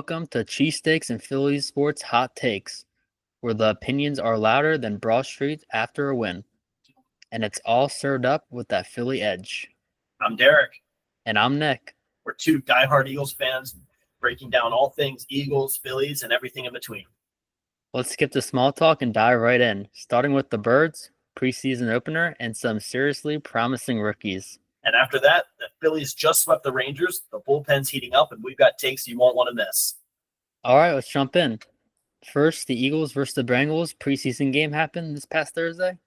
welcome to Cheesesteaks and Phillies Sports Hot Takes, where the opinions are louder than Broad Street after a win. And it's all served up with that Philly edge. I'm Derek. And I'm Nick. We're two diehard Eagles fans breaking down all things Eagles, Phillies, and everything in between. Let's skip the small talk and dive right in, starting with the Birds, preseason opener, and some seriously promising rookies. And after that, the Phillies just swept the Rangers. The bullpen's heating up, and we've got takes you won't want to miss. All right, let's jump in. First, the Eagles versus the Bengals preseason game happened this past Thursday.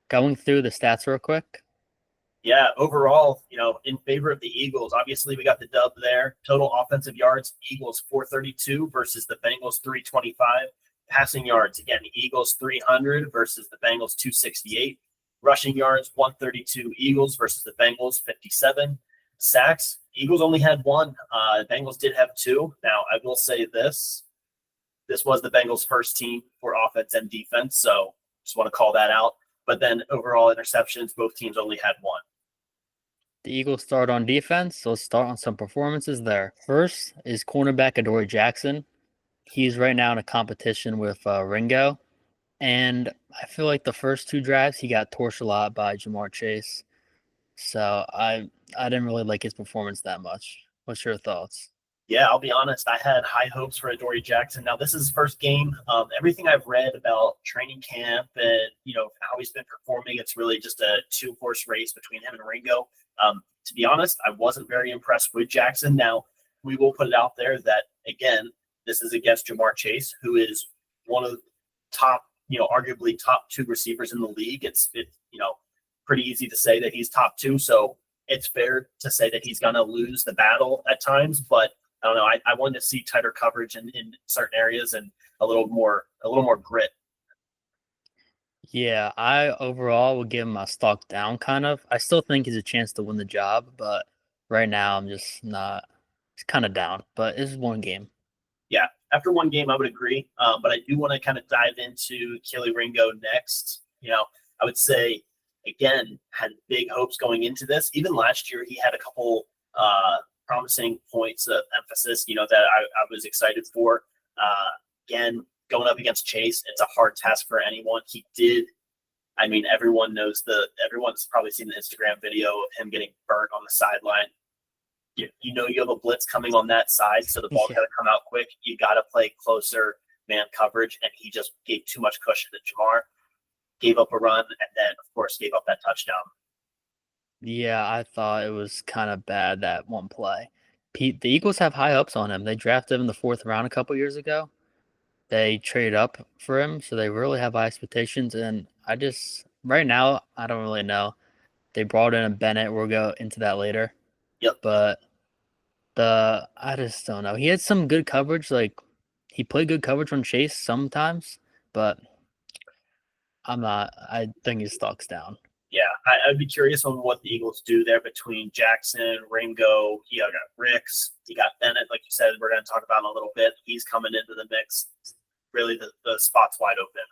Going through the stats real quick. Yeah, overall, in favor of the Eagles. Obviously, we got the dub there. Total offensive yards, Eagles 432 versus the Bengals 325. Passing yards, again, Eagles 300 versus the Bengals 268. Rushing yards, 132 Eagles versus the Bengals 57. Sacks, Eagles only had one. Bengals did have two. Now, I will say this was the Bengals' first team for offense and defense, so just want to call that out. But then overall interceptions, both teams only had one. The Eagles start on defense, so let's start on some performances there. First is cornerback Adoree Jackson. He's right now in a competition with Ringo. And I feel like the first two drives, he got torched a lot by Jamar Chase. So I didn't really like his performance that much. What's your thoughts? Yeah, I'll be honest. I had high hopes for Adoree Jackson. Now, this is his first game. Everything I've read about training camp and, how he's been performing, it's really just a two-horse race between him and Ringo. To be honest, I wasn't very impressed with Jackson. Now, we will put it out there that, again, this is against Jamar Chase, who is one of the top, arguably top two receivers in the league. It's pretty easy to say that he's top two. So it's fair to say that he's going to lose the battle at times, but I don't know. I wanted to see tighter coverage in certain areas and a little more grit. Yeah, I overall would give him a stock down kind of. I still think he's a chance to win the job, but right now I'm just not. It's kind of down, but it's one game. Yeah, after one game, I would agree. But I do want to kind of dive into Kelee Ringo next. I would say, again, had big hopes going into this. Even last year, he had a couple promising points of emphasis, that I was excited for. Again, going up against Chase, it's a hard task for anyone. He did. I mean, everyone's probably seen the Instagram video of him getting burnt on the sideline. You have a blitz coming on that side, so the ball got to come out quick. You got to play closer man coverage, and he just gave too much cushion to Jamar, gave up a run, and then, of course, gave up that touchdown. Yeah, I thought it was kind of bad, that one play. The Eagles have high hopes on him. They drafted him in the 4th round a couple years ago. They traded up for him, so they really have high expectations. And right now, I don't really know. They brought in a Bennett. We'll go into that later. Yep. But I just don't know. He had some good coverage. Like, he played good coverage on Chase sometimes, but I think his stock's down. Yeah, I'd be curious on what the Eagles do there between Jackson, Ringo. You got Ricks. You got Bennett, like you said, we're going to talk about in a little bit. He's coming into the mix. Really, the spot's wide open.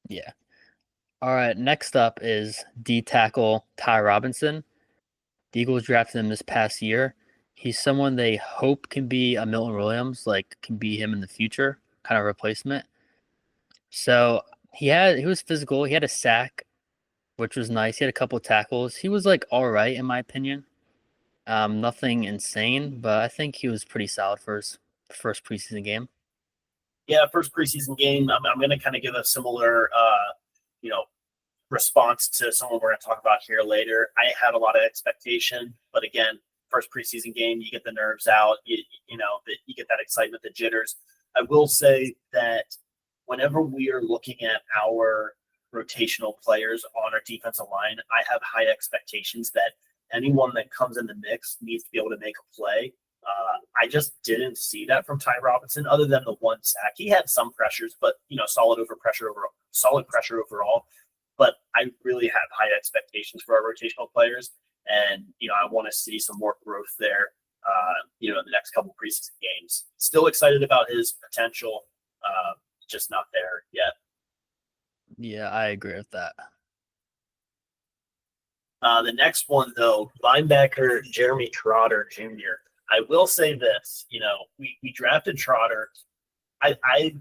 Yeah. All right, next up is D tackle Ty Robinson. The Eagles drafted him this past year. He's someone they hope can be a Milton Williams, like can be him in the future, kind of replacement. So he was physical. He had a sack, which was nice. He had a couple of tackles. He was like all right in my opinion. Nothing insane, but I think he was pretty solid for his first preseason game. Yeah, first preseason game. I'm going to kind of give a similar, response to someone we're going to talk about here later. I had a lot of expectation, but again, first preseason game, you get the nerves out. You get that excitement, the jitters. I will say that whenever we are looking at our rotational players on our defensive line, I have high expectations that anyone that comes in the mix needs to be able to make a play. I just didn't see that from Ty Robinson, other than the one sack. He had some pressures, but solid pressure overall. But I really have high expectations for our rotational players, and I want to see some more growth there. In the next couple preseason games. Still excited about his potential, just not there yet. Yeah, I agree with that. The next one, though, linebacker Jeremy Trotter Jr. I will say this, we drafted Trotter. I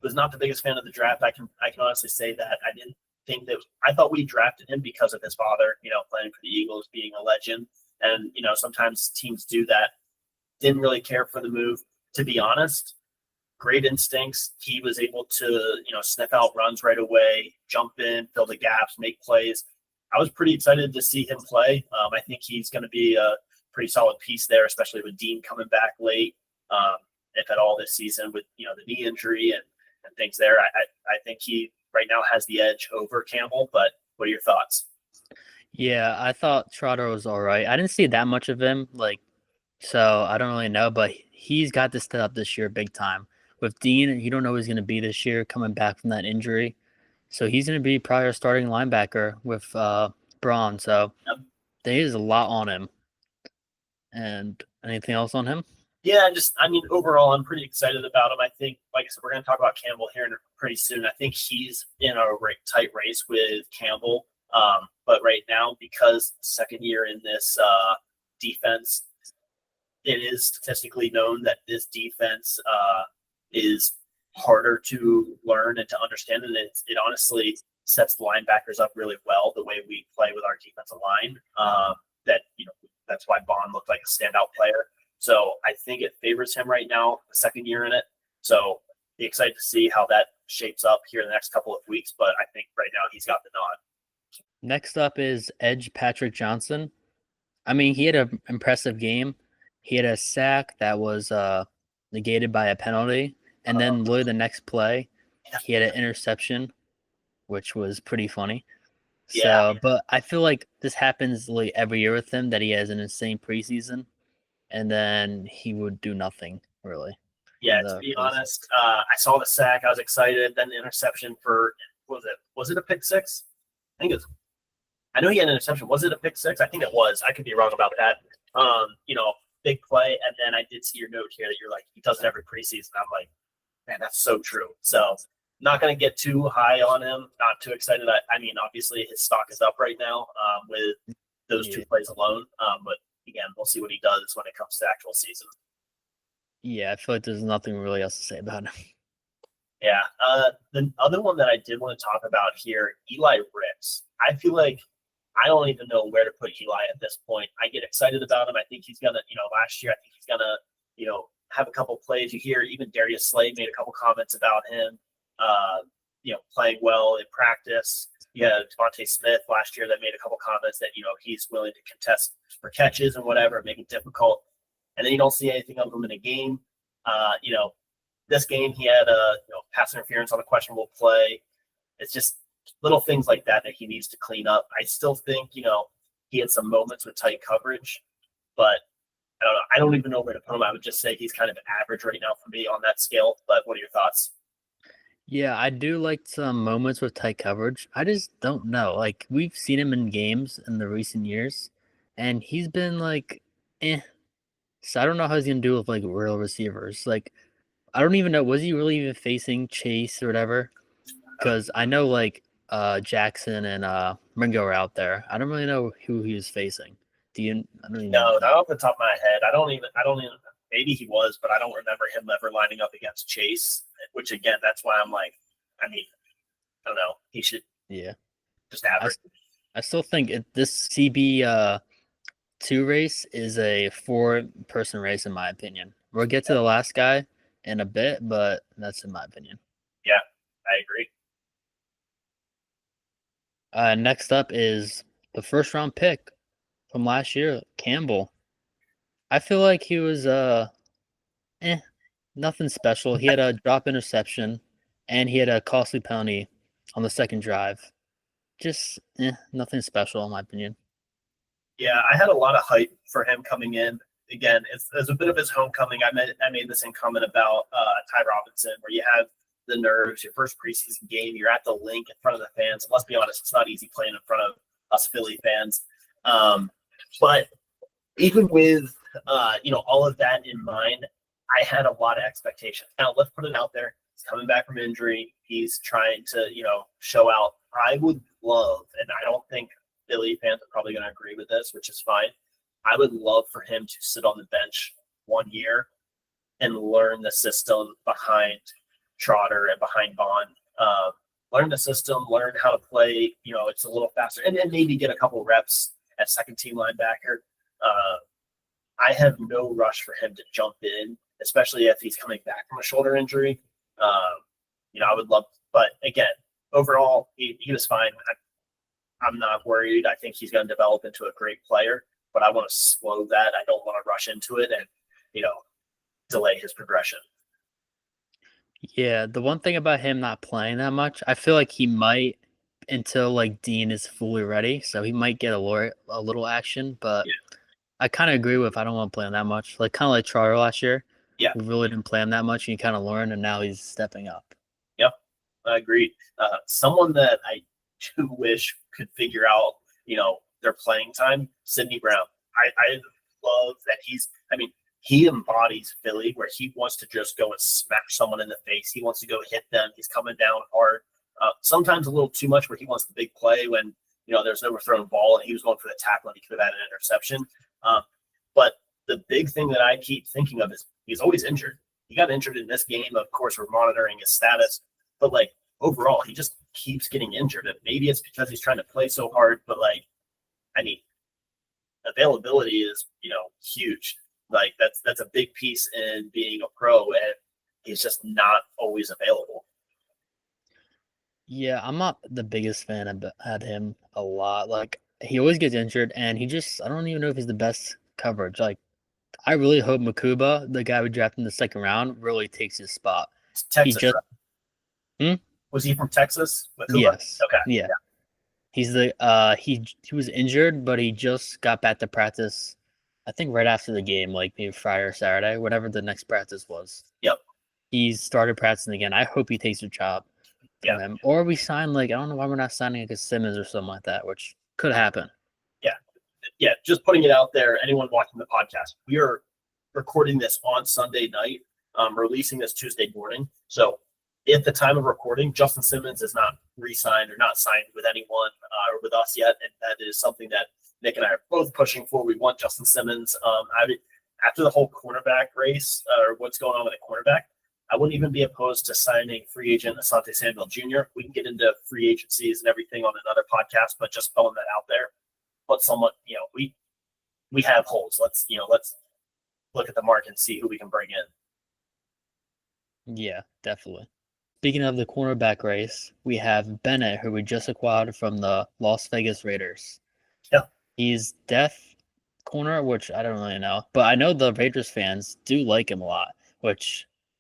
was not the biggest fan of the draft. I can honestly say that. I didn't think that I thought we drafted him because of his father, playing for the Eagles, being a legend. And, sometimes teams do that. Didn't really care for the move. To be honest, great instincts. He was able to, sniff out runs right away, jump in, fill the gaps, make plays. I was pretty excited to see him play. I think he's going to be a pretty solid piece there, especially with Dean coming back late, if at all this season with, the knee injury and things there. I think he right now has the edge over Campbell, but what are your thoughts? Yeah, I thought Trotter was all right. I didn't see that much of him, so I don't really know, but he's got to step up this year big time. With Dean, you don't know who he's going to be this year coming back from that injury. So he's going to be probably our starting linebacker with Braun. So Yep. there's a lot on him. And anything else on him? Yeah, overall, I'm pretty excited about him. I think, like I said, we're going to talk about Campbell here pretty soon. I think he's in a tight race with Campbell. But right now, because second year in this defense, it is statistically known that this defense is harder to learn and to understand. And it honestly sets the linebackers up really well, the way we play with our defensive line. That's why Bond looked like a standout player. So I think it favors him right now, the second year in it. So be excited to see how that shapes up here in the next couple of weeks. But I think right now he's got the nod. Next up is Edge Patrick Johnson. I mean, he had an impressive game. He had a sack that was negated by a penalty. And then literally the next play, he had an interception, which was pretty funny. Yeah. So, but I feel like this happens like every year with him, that he has an insane preseason, and then he would do nothing really. Yeah, to be honest, I saw the sack. I was excited. Then the interception for was it a pick six? I think it was. I know he had an interception. Was it a pick six? I think it was. I could be wrong about that. Big play. And then I did see your note here that you're like, he does it every preseason. I'm like, man, that's so true. So not going to get too high on him. Not too excited. I mean, obviously his stock is up right now with those two plays alone. But again, we'll see what he does when it comes to actual season. Yeah, I feel like there's nothing really else to say about him. Yeah. The other one that I did want to talk about here, Eli Ricks. I feel like I don't even know where to put Eli at this point. I get excited about him. I think he's going to, last year, I think he's going to, have a couple plays. You hear even Darius Slade made a couple comments about him, playing well in practice. You had Devontae Smith last year that made a couple comments that, he's willing to contest for catches and whatever, make it difficult. And then you don't see anything of him in a game. This game he had a pass interference on a questionable play. It's just little things like that he needs to clean up. I still think, he had some moments with tight coverage, but I don't know. I don't even know where to put him. I would just say he's kind of average right now for me on that scale. But what are your thoughts? Yeah, I do like some moments with tight coverage. I just don't know. Like, we've seen him in games in the recent years, and he's been like, eh. So I don't know how he's gonna do with like real receivers. Like, I don't even know, was he really even facing Chase or whatever? Because I know Jackson and Ringo are out there. I don't really know who he was facing. Do you? I don't even No, know. not off the top of my head. I don't even. Maybe he was, but I don't remember him ever lining up against Chase. Which again, that's why I'm like, I mean, I don't know. He should Yeah, just average. I still think this CB two race is a 4-person race in my opinion. We'll get to the last guy in a bit, but that's in my opinion. Yeah, I agree. Next up is the first round pick from last year, Campbell. I feel like he was nothing special. He had a drop interception and he had a costly penalty on the second drive. Just nothing special in my opinion. Yeah, I had a lot of hype for him coming in. Again, it's a bit of his homecoming. I made this in comment about Ty Robinson, where you have the nerves, your first preseason game, you're at the link in front of the fans. Let's be honest, it's not easy playing in front of us Philly fans. But even with all of that in mind, I had a lot of expectations. Now let's put it out there. He's coming back from injury. He's trying to show out. I would love, and I don't think Philly fans are probably going to agree with this, which is fine. I would love for him to sit on the bench 1 year and learn the system behind Trotter and behind Vaughn. Learn the system, learn how to play. It's a little faster, and maybe get a couple reps at second team linebacker. I have no rush for him to jump in, especially if he's coming back from a shoulder injury. I would love, but again, overall, he was fine. I'm not worried. I think he's going to develop into a great player, but I want to slow that. I don't want to rush into it and, delay his progression. Yeah, the one thing about him not playing that much, I feel like he might until like Dean is fully ready, so he might get a little action. But Yeah. I kind of agree with I don't want to play him that much. Like kind of like Trotter last year. Yeah. We really didn't play him that much, and he kind of learned, and now he's stepping up. Yep, I agree. Someone that I do wish could figure out, their playing time, Sidney Brown. I love that he embodies Philly, where he wants to just go and smash someone in the face. He wants to go hit them. He's coming down hard. Sometimes a little too much, where he wants the big play when there's an overthrown ball and he was going for the tackle and he could have had an interception. But the big thing that I keep thinking of is he's always injured. He got injured in this game. Of course, we're monitoring his status, but overall, he just keeps getting injured. And maybe it's because he's trying to play so hard, but availability is huge. That's a big piece in being a pro, and he's just not always available. Yeah, I'm not the biggest fan of him a lot. Like he always gets injured, and I don't even know if he's the best coverage. Like I really hope Makuba, the guy we drafted in the second round, really takes his spot. It's Texas, right? Was he from Texas? Makuba? Yes. Okay. Yeah. He's he was injured, but he just got back to practice. I think right after the game, like maybe Friday or Saturday, whatever the next practice was. Yep. He started practicing again. I hope he takes a job from him, or we sign I don't know why we're not signing a Simmons or something like that, which could happen. Yeah. Just putting it out there. Anyone watching the podcast, we are recording this on Sunday night, releasing this Tuesday morning. So at the time of recording, Justin Simmons is not re-signed or not signed with anyone or with us yet, and that is something that Nick and I are both pushing for. We want Justin Simmons. After the whole cornerback race or what's going on with the cornerback, I wouldn't even be opposed to signing free agent Asante Samuel Jr. We can get into free agencies and everything on another podcast, but just throwing that out there. But somewhat, we have holes. Let's look at the market and see who we can bring in. Yeah, definitely. Speaking of the cornerback race, we have Bennett, who we just acquired from the Las Vegas Raiders. Yeah. He's deaf corner, which I don't really know. But I know the Raiders fans do like him a lot, but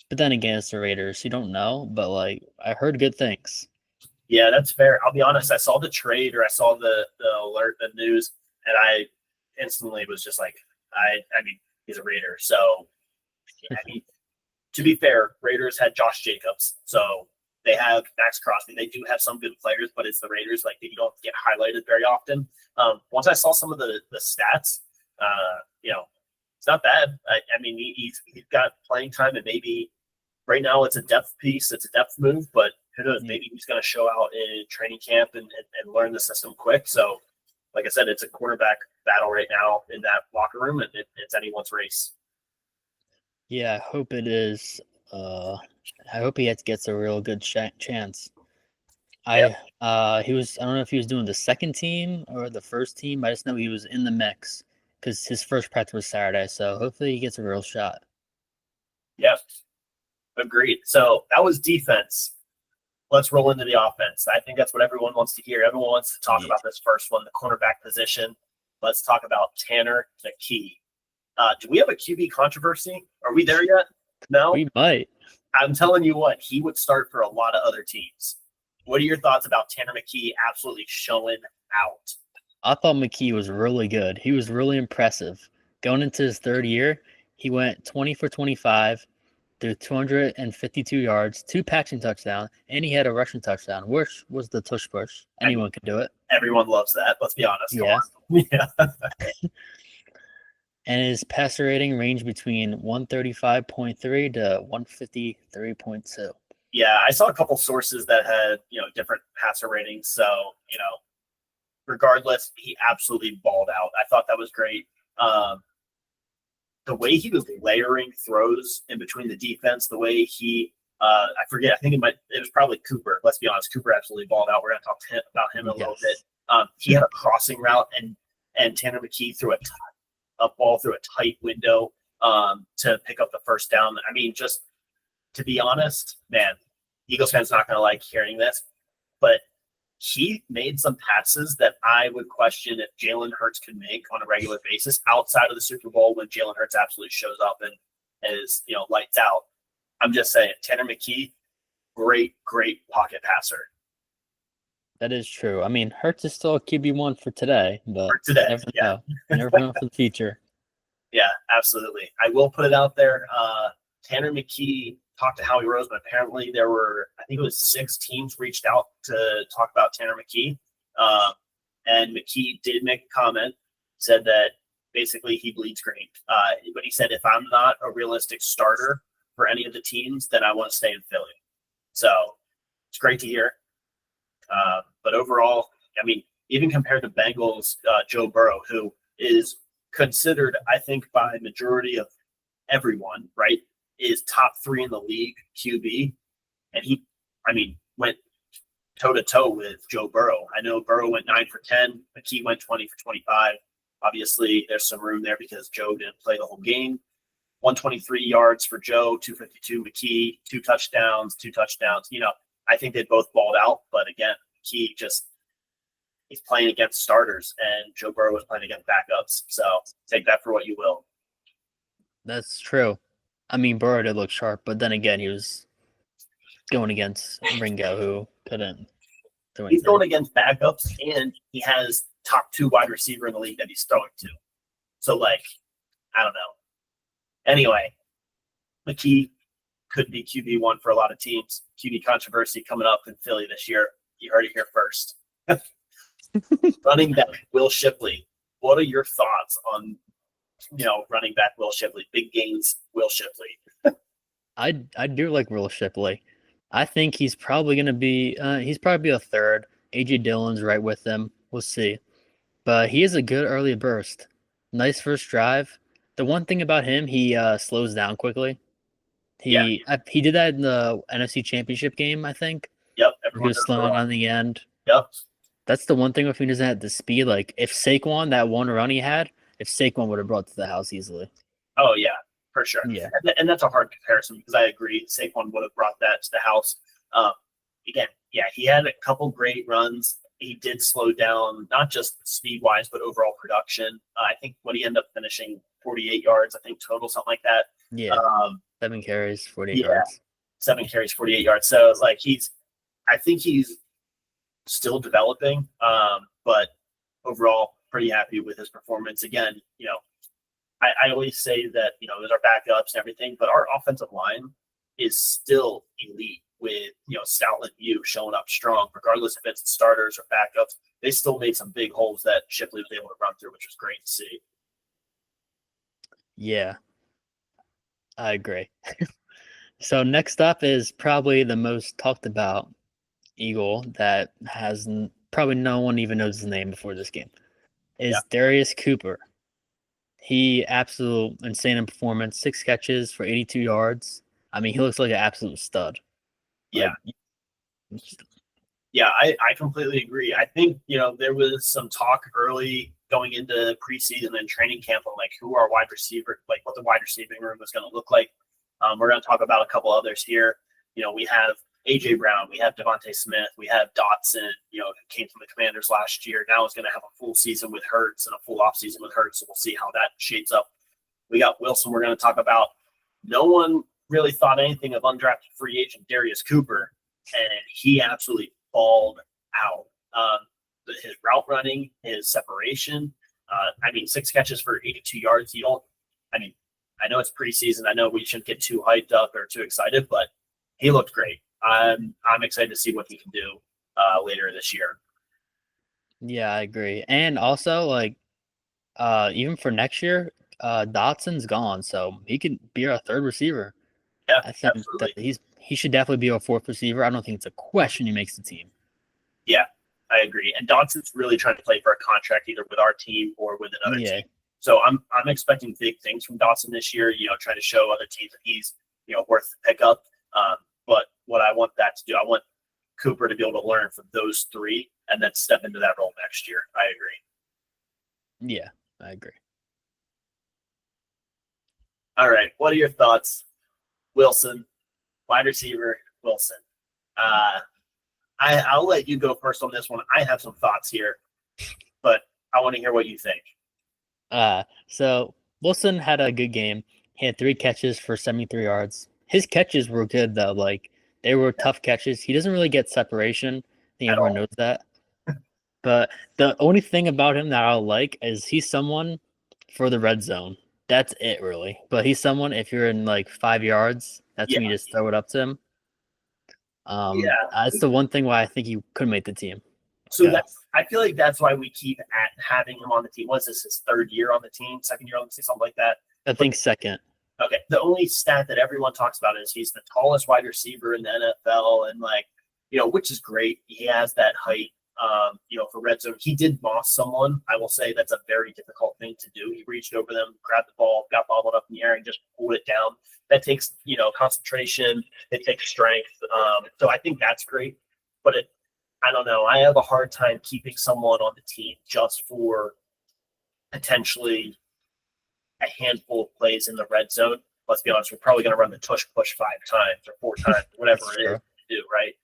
then again, it's the Raiders. You don't know, but I heard good things. Yeah, that's fair. I'll be honest. I saw the trade or I saw the alert, the news, and I instantly was just like, he's a Raider. So, to be fair, Raiders had Josh Jacobs. So they have Max Crosby. They do have some good players, but it's the Raiders. You don't get highlighted very often. Once I saw some of the stats, it's not bad. He's got playing time, and maybe right now it's a depth piece. It's a depth move, but who knows? Maybe he's going to show out in training camp and learn the system quick. So, like I said, it's a quarterback battle right now in that locker room, and it's anyone's race. Yeah, I hope it is. I hope he gets a real good chance. Yep. I don't know if he was doing the second team or the first team. I just know he was in the mix because his first practice was Saturday. So hopefully he gets a real shot. Yeah, agreed. So that was defense. Let's roll into the offense. I think that's what everyone wants to hear. Everyone wants to talk about this first one, the cornerback position. Let's talk about Tanner McKee. Do we have a QB controversy? Are we there yet? No? We might. I'm telling you what, he would start for a lot of other teams. What are your thoughts about Tanner McKee absolutely showing out? I thought McKee was really good. He was really impressive. Going into his third year, he went 20 for 25, threw 252 yards, 2 passing touchdowns, and he had a rushing touchdown, which was the tush push. Anyone could do it. Everyone loves that. Let's be honest. Yeah. Yeah. And his passer rating ranged between 135.3 to 153.2. Yeah, I saw a couple sources that had, different passer ratings. So, regardless, he absolutely balled out. I thought that was great. the way he was layering throws in between the defense, the way he I forget, I think it was probably Cooper. Let's be honest, Cooper absolutely balled out. We're gonna talk about him in a little bit. He had a crossing route and Tanner McKee threw a ball through a tight window to pick up the first down. I mean, just to be honest, man, Eagles fans not gonna like hearing this, but he made some passes that I would question if Jalen Hurts could make on a regular basis outside of the Super Bowl when Jalen Hurts absolutely shows up and is, lights out. I'm just saying, Tanner McKee, great pocket passer. That is true. I mean, Hurts is still a QB1 for today, but For today, never yeah. know. Never know for the future. Yeah, absolutely. I will put it out there. Tanner McKee talked to Howie Rose, but apparently there were, I think it was 6 teams reached out to talk about Tanner McKee. And McKee did make a comment, said that basically he bleeds green. But he said, if I'm not a realistic starter for any of the teams, then I want to stay in Philly. So it's great to hear. But overall, I mean, even compared to Bengals, Joe Burrow, who is considered, I think, by majority of everyone, right, is top 3 in the league QB. And he, went toe-to-toe with Joe Burrow. I know Burrow went 9 for 10. McKee went 20 for 25. Obviously, there's some room there because Joe didn't play the whole game. 123 yards for Joe, 252 McKee, 2 touchdowns. I think they both balled out. But again, McKee he's playing against starters, and Joe Burrow was playing against backups. So take that for what you will. That's true. I mean, Burrow did look sharp, but then again, he was going against Ringo, who couldn't do anything. He's going against backups, and he has top 2 wide receiver in the league that he's throwing to. So, I don't know. Anyway, McKee could be QB1 for a lot of teams. QB controversy coming up in Philly this year. You heard it here first. Running back Will Shipley. What are your thoughts on running back Will Shipley? Big gains Will Shipley. I do like Will Shipley. I think he's probably going to be a third. A.J. Dillon's right with them. We'll see. But he is a good early burst. Nice first drive. The one thing about him, he slows down quickly. He did that in the NFC Championship game, I think. Yep. He was slowing on the end. Yep. That's the one thing if he doesn't have the speed. Like, if Saquon, that one run he had, if Saquon would have brought to the house easily. Oh, yeah, for sure. Yeah. And that's a hard comparison because I agree Saquon would have brought that to the house. Again, yeah, he had a couple great runs. He did slow down, not just speed-wise, but overall production. I think what he ended up finishing 48 yards, I think total, something like that. Yeah, 7 carries, 48 yards. 7 carries, 48 yards. So, I think he's still developing, but overall, pretty happy with his performance. Again, I always say that, there's our backups and everything, but our offensive line is still elite with, Stoutland View showing up strong, regardless if it's starters or backups. They still made some big holes that Shipley was able to run through, which was great to see. Yeah, I agree. So next up is probably the most talked about Eagle that probably no one even knows his name before this game. Is Darius Cooper. He absolute insane in performance. 6 catches for 82 yards. I mean, he looks like an absolute stud. Yeah. Yeah, I completely agree. I think, there was some talk early going into preseason and training camp on who our wide receiver, what the wide receiving room was going to look like. We're going to talk about a couple others here. We have A.J. Brown, we have Devontae Smith, we have Dotson, who came from the Commanders last year. Now is going to have a full season with Hurts and a full offseason with Hurts, so we'll see how that shapes up. We got Wilson we're going to talk about. No one really thought anything of undrafted free agent Darius Cooper, and he absolutely balled out. His route running, his separation, 6 catches for 82 yards. I know it's preseason. I know we shouldn't get too hyped up or too excited, but he looked great. I'm excited to see what he can do later this year. Yeah, I agree. And also, even for next year, Dotson's gone, so he could be our 3rd receiver. Yeah, I think absolutely. that he should definitely be our 4th receiver. I don't think it's a question he makes the team. Yeah, I agree. And Dotson's really trying to play for a contract either with our team or with another team. So I'm expecting big things from Dotson this year. Trying to show other teams that he's worth the pickup. But what I want that to do, I want Cooper to be able to learn from those three and then step into that role next year. I agree. Yeah, I agree. All right. What are your thoughts? Wilson, wide receiver, Wilson. I'll let you go first on this one. I have some thoughts here, but I want to hear what you think. So Wilson had a good game. He had 3 catches for 73 yards. His catches were good though. Like they were tough catches. He doesn't really get separation. I think everyone knows that. But the only thing about him that I like is he's someone for the red zone. That's it really. But he's someone if you're in like 5 yards, that's when you just throw it up to him. That's the one thing why I think he could make the team. So I feel like that's why we keep having him on the team. Was this his 3rd year on the team, 2nd year on the team, something like that? I think 2nd. Okay. The only stat that everyone talks about is he's the tallest wide receiver in the NFL, and which is great. He has that height. For red zone, he did moss someone. I will say that's a very difficult thing to do. He reached over them, grabbed the ball, got bobbled up in the air, and just pulled it down. That takes concentration. It takes strength. So I think that's great. But I don't know. I have a hard time keeping someone on the team just for potentially a handful of plays in the red zone. Let's be honest, we're probably going to run the tush push 5 times or 4 times, whatever it is to do, right?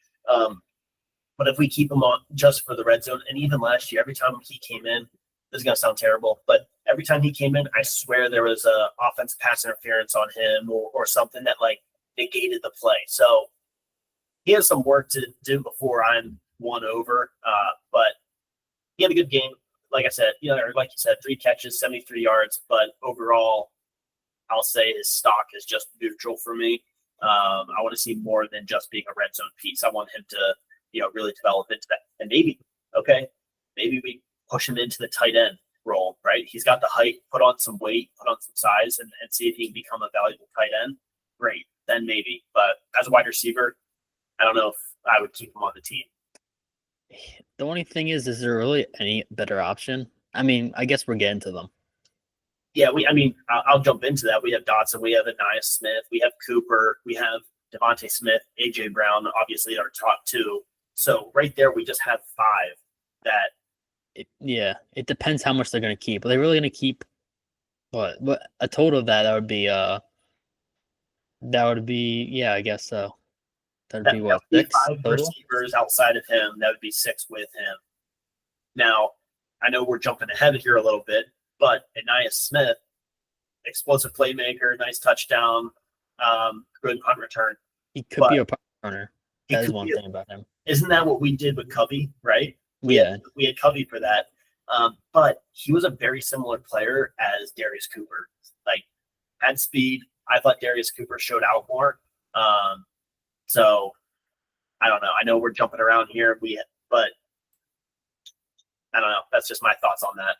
But if we keep him on just for the red zone, and even last year, every time he came in, this is going to sound terrible, but every time he came in, I swear there was a offensive pass interference on him or something that negated the play. So he has some work to do before I'm won over. But he had a good game. Like I said, like you said, 3 catches, 73 yards. But overall, I'll say his stock is just neutral for me. I want to see more than just being a red zone piece. I want him to, really develop into that. And maybe we push him into the tight end role, right? He's got the height, put on some weight, put on some size, and see if he can become a valuable tight end. Great, then maybe. But as a wide receiver, I don't know if I would keep him on the team. The only thing is there really any better option? I mean, I guess we're getting to them. Yeah, I'll jump into that. We have Dotson, we have Anaya Smith, we have Cooper, we have Devontae Smith, A.J. Brown, obviously our top 2. So right there, we just have 5 that. It depends how much they're going to keep. Are they really going to keep what a total of that would be? I guess so. That'd be what, 6 5 total? Receivers outside of him. That would be 6 with him. Now, I know we're jumping ahead here a little bit, but Anaya Smith, explosive playmaker, nice touchdown, good punt return. He could be a punt returner. That is one thing about him. Isn't that what we did with Covey, right? We had Covey for that. But he was a very similar player as Darius Cooper. Had speed. I thought Darius Cooper showed out more. So I don't know. I know we're jumping around here, but I don't know. That's just my thoughts on that.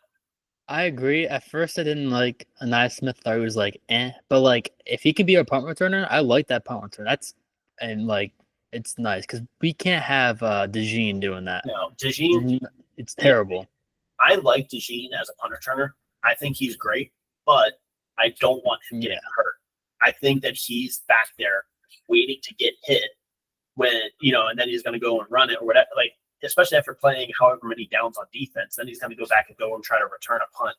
I agree. At first, I didn't like Anaya Smith. Thought he was but if he could be a punt returner, I like that punt return. It's nice because we can't have DeJean doing that. No, DeJean, it's terrible. I like DeJean as a punt returner. I think he's great, but I don't want him getting hurt. I think that he's back there waiting to get hit when, and then he's going to go and run it or whatever. Especially after playing however many downs on defense, then he's going to go back and go and try to return a punt.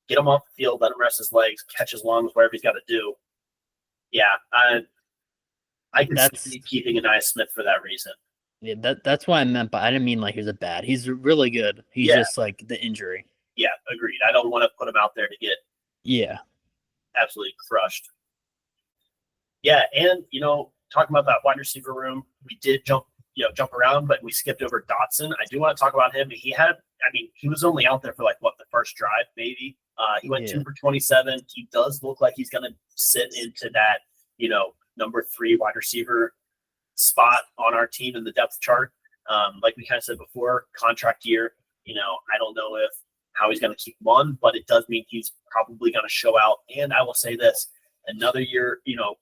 Get him off the field, let him rest his legs, catch his lungs, whatever he's got to do. Yeah, I can see keeping Anaya Smith for that reason. Yeah, that's what I meant, but I didn't mean he's a bad. He's really good. He's just the injury. Yeah, agreed. I don't want to put him out there to get absolutely crushed. Yeah, and talking about that wide receiver room, we did jump around, but we skipped over Dotson. I do want to talk about him. He was only out there for the first drive, maybe. He went 2 for 27. He does look like he's going to sit into that, number 3 wide receiver spot on our team in the depth chart. Like we kind of said before, contract year, I don't know how he's going to keep him on, but it does mean he's probably going to show out. And I will say this, another year,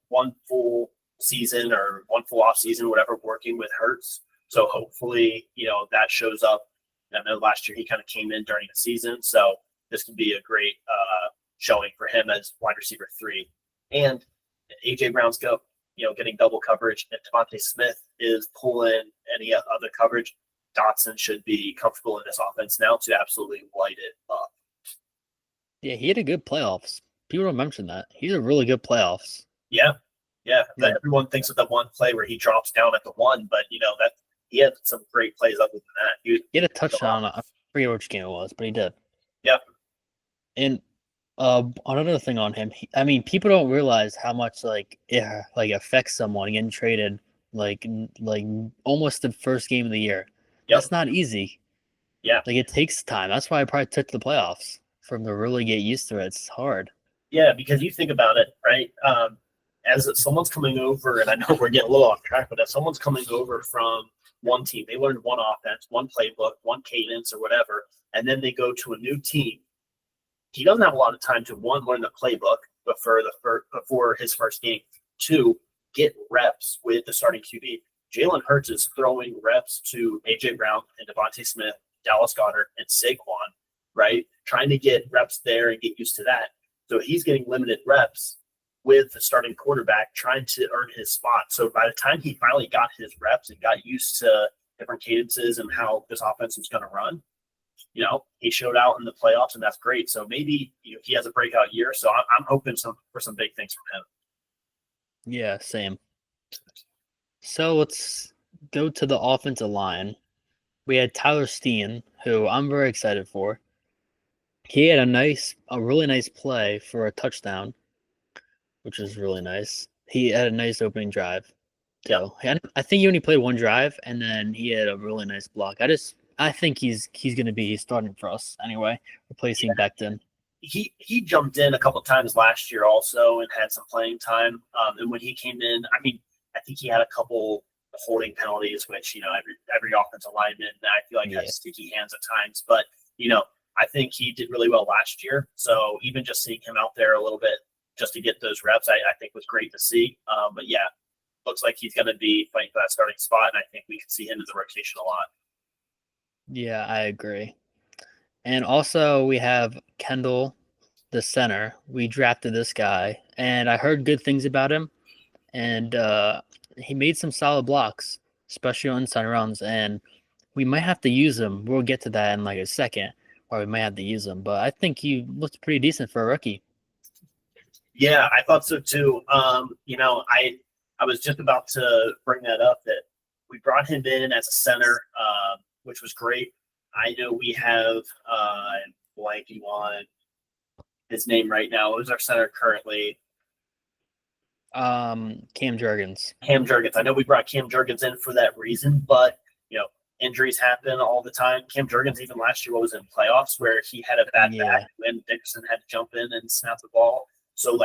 one full season or one full off season, whatever, working with Hurts. So hopefully, that shows up. I know last year he kind of came in during the season. So this could be a great showing for him as wide receiver 3. And AJ Brown's getting double coverage. If Devontae Smith is pulling any other coverage, Dotson should be comfortable in this offense now to absolutely light it up. Yeah, he had a good playoffs. People don't mention that. He's a really good playoffs. Yeah. Like, Everyone thinks of the one play where he drops down at the 1, but that he had some great plays other than that. he had a touchdown. I forget which game it was, but he did. Yeah. And another thing on him, people don't realize how much it affects someone getting traded like almost the first game of the year. Yep. That's not easy. Yeah. Like, it takes time. That's why I probably took the playoffs for him to really get used to it. It's hard. Yeah, because you think about it, right? As someone's coming over, and I know we're getting a little off track, but as someone's coming over from one team, they learned one offense, one playbook, one cadence, or whatever, and then they go to a new team. He doesn't have a lot of time to, one, learn the playbook before his first game. 2, get reps with the starting QB. Jalen Hurts is throwing reps to A.J. Brown and Devontae Smith, Dallas Goedert, and Saquon, right? Trying to get reps there and get used to that. So he's getting limited reps with the starting quarterback trying to earn his spot. So by the time he finally got his reps and got used to different cadences and how this offense was going to run, he showed out in the playoffs, and that's great. So maybe he has a breakout year. So I'm hoping for some big things from him. Yeah, same. So let's go to the offensive line. We had Tyler Steen, who I'm very excited for. He had a really nice play for a touchdown, which was really nice. He had a nice opening drive. So I think he only played one drive, and then he had a really nice block. I think he's going to be starting for us anyway, replacing Becton. He jumped in a couple times last year also and had some playing time. And when he came in, I think he had a couple holding penalties, which every offensive lineman I feel like has sticky hands at times. But I think he did really well last year. So even just seeing him out there a little bit just to get those reps, I think was great to see. But yeah, looks like he's going to be fighting for that starting spot, and I think we can see him in the rotation a lot. Yeah, I agree. And also we have Kendall, the center. We drafted this guy, and I heard good things about him. And he made some solid blocks, especially on center runs. And we might have to use him. We'll get to that in like a second, where we might have to use him. But I think he looked pretty decent for a rookie. Yeah, I thought so too. I was just about to bring that up, that we brought him in as a center, which was great. I know we have blanking on his name right now. Who's our center currently? Cam Jurgens. Cam Jurgens. I know we brought Cam Jurgens in for that reason, but injuries happen all the time. Cam Jurgens, even last year, was in playoffs where he had a bad back and Dickerson had to jump in and snap the ball. So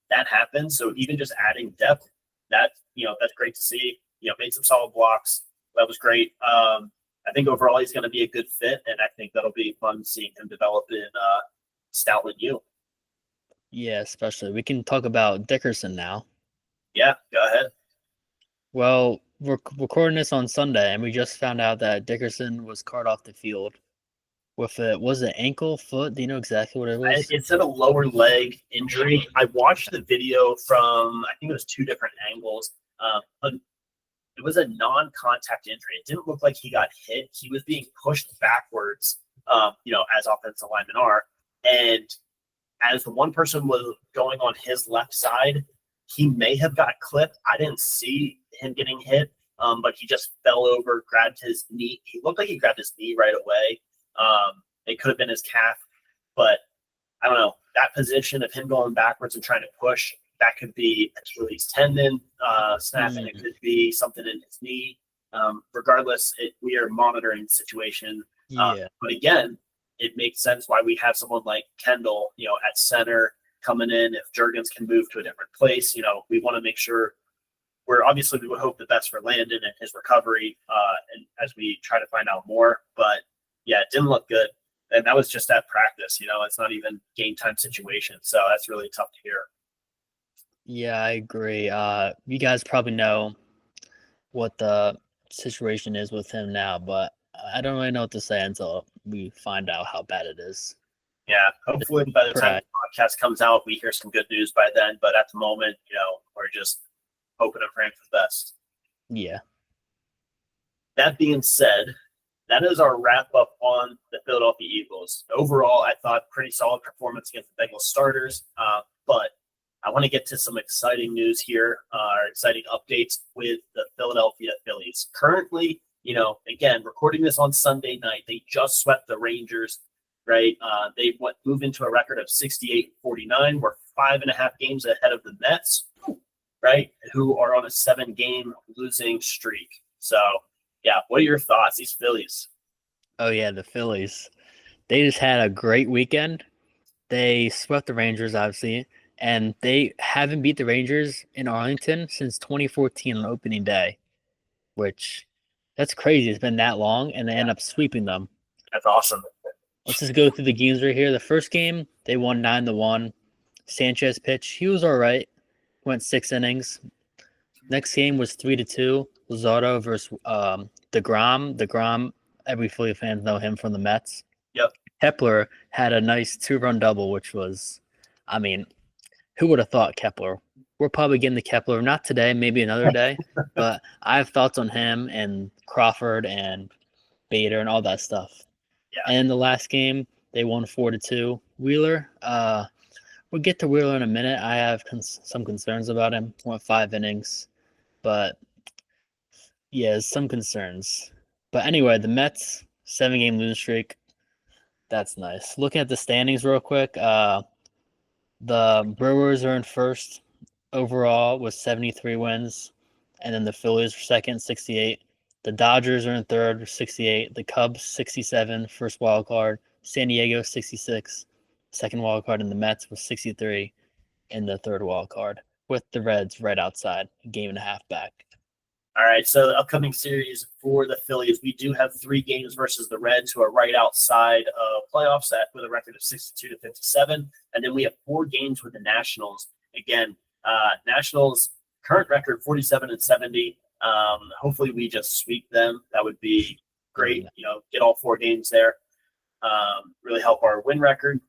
that happens. So even just adding depth, that's great to see. Made some solid blocks. That was great. I think overall he's going to be a good fit, and I think that'll be fun seeing him develop in Stoutland U. Yeah, especially. We can talk about Dickerson now. Yeah, go ahead. Well, we're recording this on Sunday, and we just found out that Dickerson was carted off the field with was it ankle, foot? Do you know exactly what it was? It said a lower leg injury. I watched the video from, I think it was 2 different angles. It was a non-contact injury. It didn't look like he got hit. He was being pushed backwards, as offensive linemen are. And as the one person was going on his left side, he may have got clipped. I didn't see him getting hit, but he just fell over, grabbed his knee. He looked like he grabbed his knee right away. It could have been his calf, but I don't know. That position of him going backwards and trying to push, that could be Achilles tendon snapping. It could be something in his knee. Regardless, we are monitoring the situation. But again, it makes sense why we have someone like Kendall, at center coming in. If Jurgens can move to a different place, we want to make sure we would hope the best for Landon and his recovery, and as we try to find out more. But yeah, it didn't look good. And that was just at practice, it's not even game time situation. So that's really tough to hear. Yeah, I agree. You guys probably know what the situation is with him now, but I don't really know what to say until we find out how bad it is. Yeah, hopefully by the time Right. the podcast comes out, we hear some good news by then. But at the moment, we're just hoping and praying for the best. Yeah. That being said, that is our wrap up on the Philadelphia Eagles. Overall, I thought pretty solid performance against the Bengals starters. But I want to get to some exciting news here, exciting updates with the Philadelphia Phillies. Currently, again, recording this on Sunday night, they just swept the Rangers, right? They moved into a record of 68-49. We're 5.5 games ahead of the Mets, right? Who are on a 7-game losing streak. So, yeah, what are your thoughts, these Phillies? Oh yeah, the Phillies. They just had a great weekend. They swept the Rangers, obviously, and they haven't beat the Rangers in Arlington since 2014 on opening day, which that's crazy. It's been that long, and they end up sweeping them. That's awesome. Let's just go through the games right here. The first game, they won 9-1. Sanchez pitched. He was all right. Went 6 innings. Next game was 3-2. Luzardo versus DeGrom. DeGrom, every Philly fan know him from the Mets. Yep. Kepler had a nice 2-run double, which was, I mean, who would have thought Kepler? We're probably getting the Kepler, not today, maybe another day, but I have thoughts on him and Crawford and Bader and all that stuff. Yeah. And the last game, they won 4-2. Wheeler, we'll get to Wheeler in a minute. I have some concerns about him. Went 5 innings, but yeah, some concerns. But anyway, the Mets 7-game losing streak. That's nice. Looking at the standings real quick, the Brewers are in first overall with 73 wins, and then the Phillies are second, 68. The Dodgers are in third with 68. The Cubs 67, first wild card. San Diego 66, second wild card, and the Mets with 63 in the third wild card, with the Reds right outside, a game and a half back. All right, so the upcoming series for the Phillies, we do have 3 games versus the Reds, who are right outside of playoffs with a record of 62-57, and then we have 4 games with the Nationals. Again, Nationals current record 47-70. Hopefully, we just sweep them. That would be great. Get all 4 games there. Really help our win record.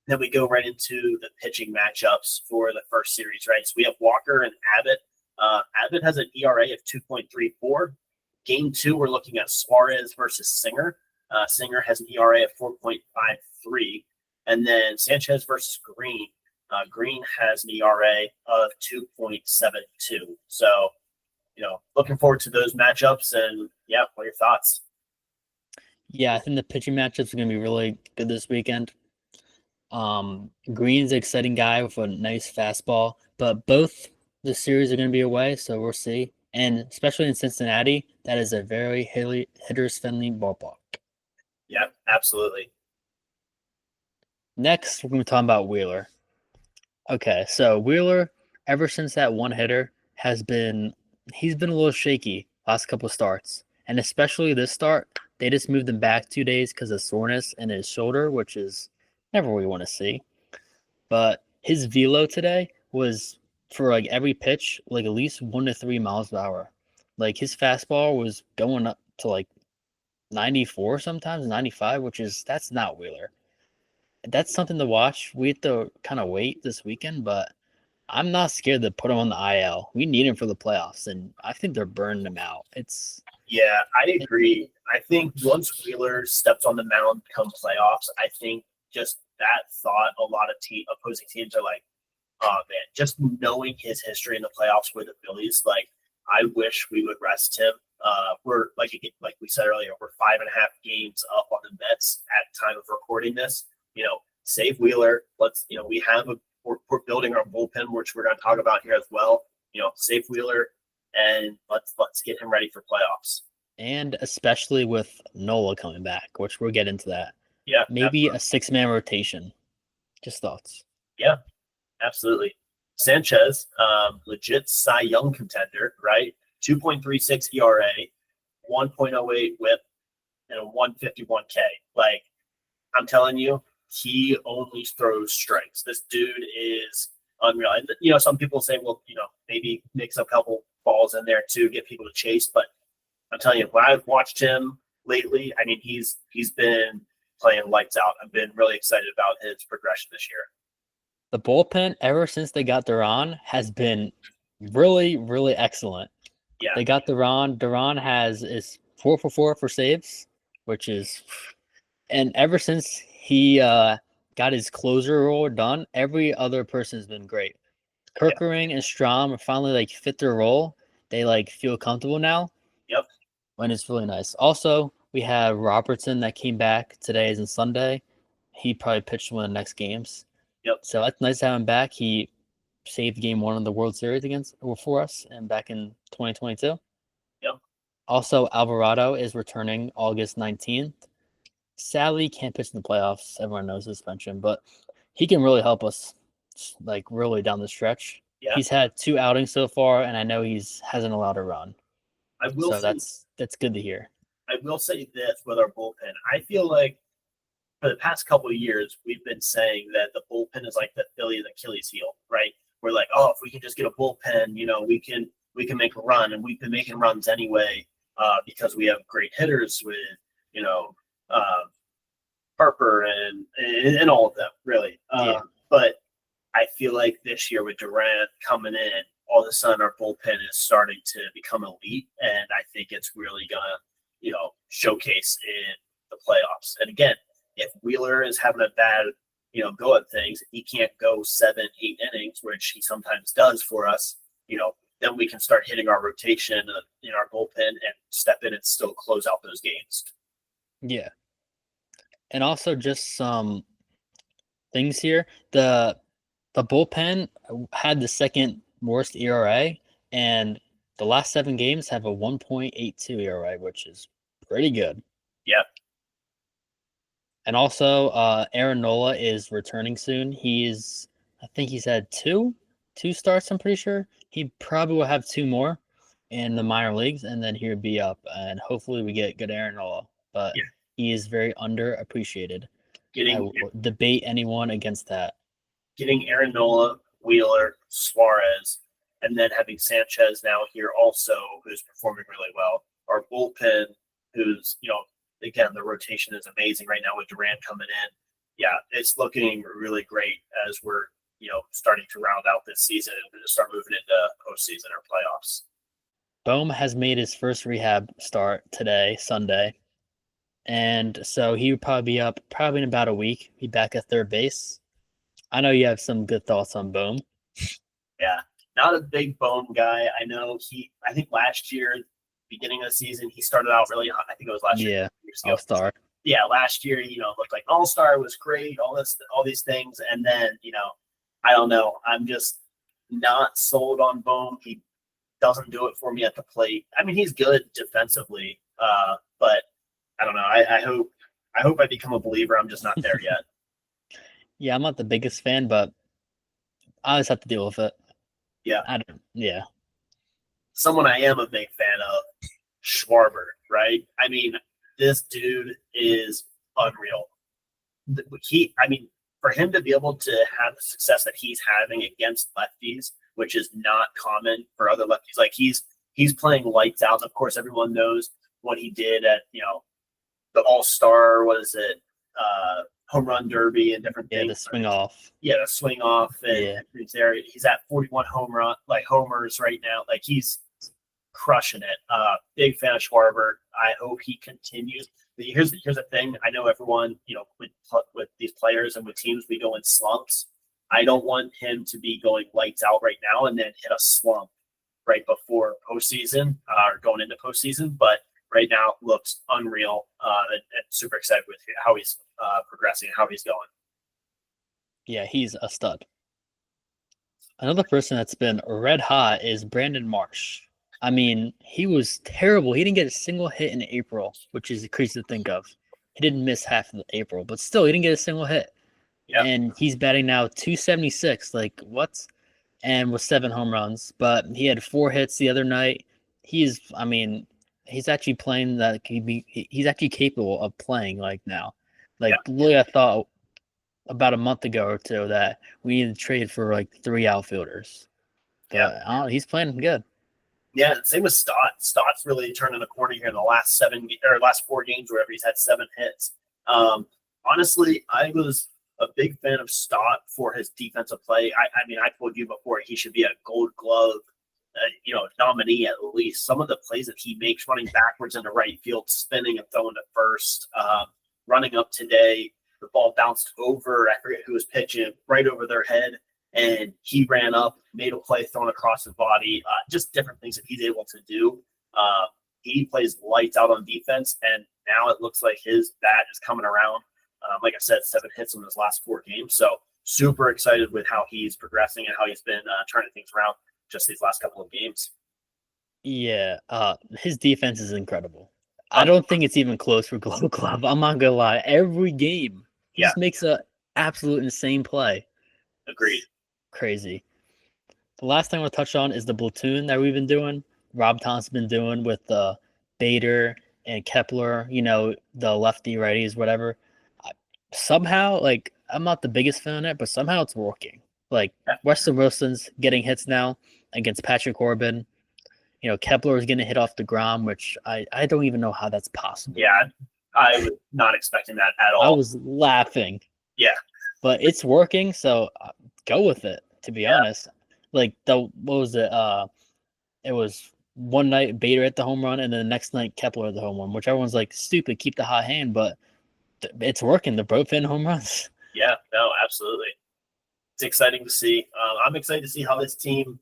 Then we go right into the pitching matchups for the first series, right? So we have Walker and Abbott. Abbott has an ERA of 2.34. Game 2, we're looking at Suarez versus Singer. Singer has an ERA of 4.53. And then Sanchez versus Green. Green has an ERA of 2.72. So, looking forward to those matchups. And, yeah, what are your thoughts? Yeah, I think the pitching matchups are going to be really good this weekend. Green's an exciting guy with a nice fastball, but both the series are going to be away, so we'll see. And especially in Cincinnati, that is a very hitters-friendly ballpark. Yeah, absolutely. Next, we're going to talk about Wheeler. Okay, so Wheeler, ever since that one hitter, he's been a little shaky last couple of starts. And especially this start, they just moved him back 2 days because of soreness in his shoulder, which is never what we want to see. But his velo today was, for like every pitch, like at least 1 to 3 miles per hour. Like his fastball was going up to like 94 sometimes, 95, that's not Wheeler. That's something to watch. We have to kind of wait this weekend, but I'm not scared to put him on the IL. We need him for the playoffs, and I think they're burning him out. Yeah, I agree. I think once Wheeler steps on the mound come playoffs, I think just that thought, a lot of opposing teams are like, oh man, just knowing his history in the playoffs with the Phillies, like I wish we would rest him. We're like we said earlier, we're 5.5 games up on the Mets at time of recording this. Save Wheeler. We're building our bullpen, which we're going to talk about here as well. Save Wheeler and let's get him ready for playoffs. And especially with Nola coming back, which we'll get into that. Yeah, maybe absolutely. a 6-man rotation. Just thoughts. Yeah, absolutely. Sanchez, legit Cy Young contender, right? 2.36 ERA, 1.08 WHIP, and a 151 K. Like, I'm telling you, he only throws strikes. This dude is unreal. And, some people say, well, maybe mix a couple balls in there to get people to chase. But I'm telling you, when I've watched him lately, I mean, he's been playing lights out. I've been really excited about his progression this year. The bullpen, ever since they got Duran, has been really, really excellent. Yeah, They got Duran. Duran is 4 for 4 for saves, which is, and ever since he got his closer role done, every other person has been great. yeah, Kirkering and Strom are finally like fit their role. They like feel comfortable now, yep, and it's really nice. Also, we have Robertson that came back today and Sunday. He probably pitched one of the next games. yep, So that's nice to have him back. He saved game one of the World Series for us and back in 2022. yep. Also, Alvarado is returning August 19th. Sadly, he can't pitch in the playoffs. Everyone knows suspension, but he can really help us, like really down the stretch. Yeah, He's had 2 outings so far, and I know he's hasn't allowed a run. I will So say that's good to hear. I will say this with our bullpen. I feel like for the past couple of years, we've been saying that the bullpen is like the Phillies Achilles heel, right? We're like, oh, if we can just get a bullpen, we can make a run, and we've been making runs anyway because we have great hitters with you know uh, Harper and all of them, really. Yeah, But I feel like this year with Durant coming in, all of a sudden our bullpen is starting to become elite, and I think it's really gonna, showcase in the playoffs. And again, if Wheeler is having a bad, go at things, he can't go 7, 8 innings, which he sometimes does for us. Then we can start hitting our rotation in our bullpen and step in and still close out those games. yeah. And also just some things here. The bullpen had the second worst ERA, and the last 7 games have a 1.82 ERA, which is pretty good. Yeah, And also, Aaron Nola is returning soon. I think he's had two starts. I'm pretty sure he probably will have 2 more in the minor leagues, and then he would be up. And hopefully, we get good Aaron Nola. But yeah. he is very underappreciated. I Getting will debate anyone against that. getting Aaron Nola, Wheeler, Suarez, and then having Sanchez now here also, who's performing really well. Our bullpen, who's, again, the rotation is amazing right now with Durant coming in. Yeah, it's looking really great as we're, starting to round out this season and start moving into postseason or playoffs. Bohm has made his first rehab start today, Sunday. And so he would probably be up probably in about a week. Be back at third base. I know you have some good thoughts on Bohm. Yeah, not a big bone guy. I think last year, beginning of the season, he started out really hot. I think it was last year. Yeah, 2 years ago. all-star. Yeah, last year, looked like an all-star, was great, all these things. And then, I don't know. I'm just not sold on Bohm. He doesn't do it for me at the plate. I mean, he's good defensively, but I don't know. I hope I become a believer. I'm just not there yet. Yeah, I'm not the biggest fan, but I just have to deal with it. Yeah. Yeah. Someone I am a big fan of, Schwarber, right? I mean, this dude is unreal. For him to be able to have the success that he's having against lefties, which is not common for other lefties, like he's playing lights out. Of course, everyone knows what he did at the All-Star. What is it? Home run derby and different things. Yeah, the swing off. Yeah, the swing off. And he's at 41 homers right now. Like he's crushing it. Big fan of Schwarber. I hope he continues. But here's the thing. I know everyone, with these players and with teams, we go in slumps. I don't want him to be going lights out right now and then hit a slump right before postseason or going into postseason. But right now looks unreal and super excited with how he's progressing, how he's going. Yeah, he's a stud. Another person that's been red hot is Brandon Marsh. I mean, he was terrible. He didn't get a single hit in April, which is crazy to think of. He didn't miss half of April, but still, he didn't get a single hit. Yeah. And he's batting now 276. Like, what? And with 7 home runs. But he had 4 hits the other night. He's actually playing that. He's actually capable of playing like now. Like, literally, I thought about a month ago or two that we need to trade for like 3 outfielders. But he's playing good. Yeah, same with Stott. Stott's really turning a corner here in the last 4 games, wherever he's had 7 hits. honestly, I was a big fan of Stott for his defensive play. I mean, I told you before he should be a Gold Glove, nominee at least. Some of the plays that he makes, running backwards into right field, spinning and throwing to first, running up today, the ball bounced over. I forget who was pitching, right over their head, and he ran up, made a play, thrown across his body. Just different things that he's able to do. He plays lights out on defense, and now it looks like his bat is coming around. Like I said, 7 hits in his last 4 games. So super excited with how he's progressing and how he's been turning things around just these last couple of games. Yeah, his defense is incredible. I don't think it's even close for Gold Glove. I'm not gonna lie. Every game, he just makes a absolute insane play. Agreed. Crazy. The last thing I want to touch on is the platoon that we've been doing. Rob Thompson's been doing with Bader and Kepler. The lefty righties, whatever. Somehow, I'm not the biggest fan of it, but somehow it's working. Weston Wilson's getting hits now against Patrick Corbin. Kepler is getting hit off the ground, which I don't even know how that's possible. Yeah, I was not expecting that at all. I was laughing. Yeah. But it's working, so go with it, to be honest. What was it? It was one night Bader at the home run, and then the next night Kepler at the home run, which everyone's like, stupid, keep the hot hand, but it's working. They're both in home runs. Yeah, no, absolutely. It's exciting to see. I'm excited to see how this team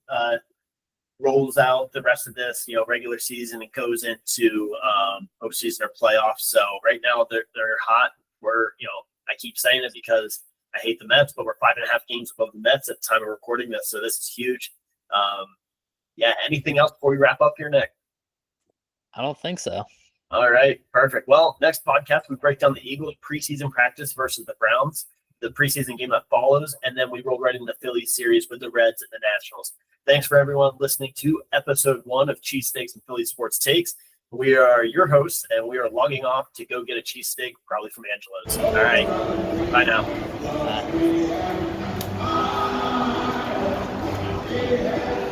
rolls out the rest of this, regular season and goes into postseason or playoffs. So right now they're hot. I keep saying it because I hate the Mets, but we're 5.5 games above the Mets at the time of recording this. So this is huge. Anything else before we wrap up here, Nick? I don't think so. All right, perfect. Well, next podcast, we break down the Eagles preseason practice versus the Browns, the preseason game that follows, and then we roll right into the Phillies series with the Reds and the Nationals. Thanks for everyone listening to episode 1 of Cheesesteaks and Philly Sports Takes. We are your hosts, and we are logging off to go get a cheesesteak, probably from Angelo's. All right, bye now. Bye.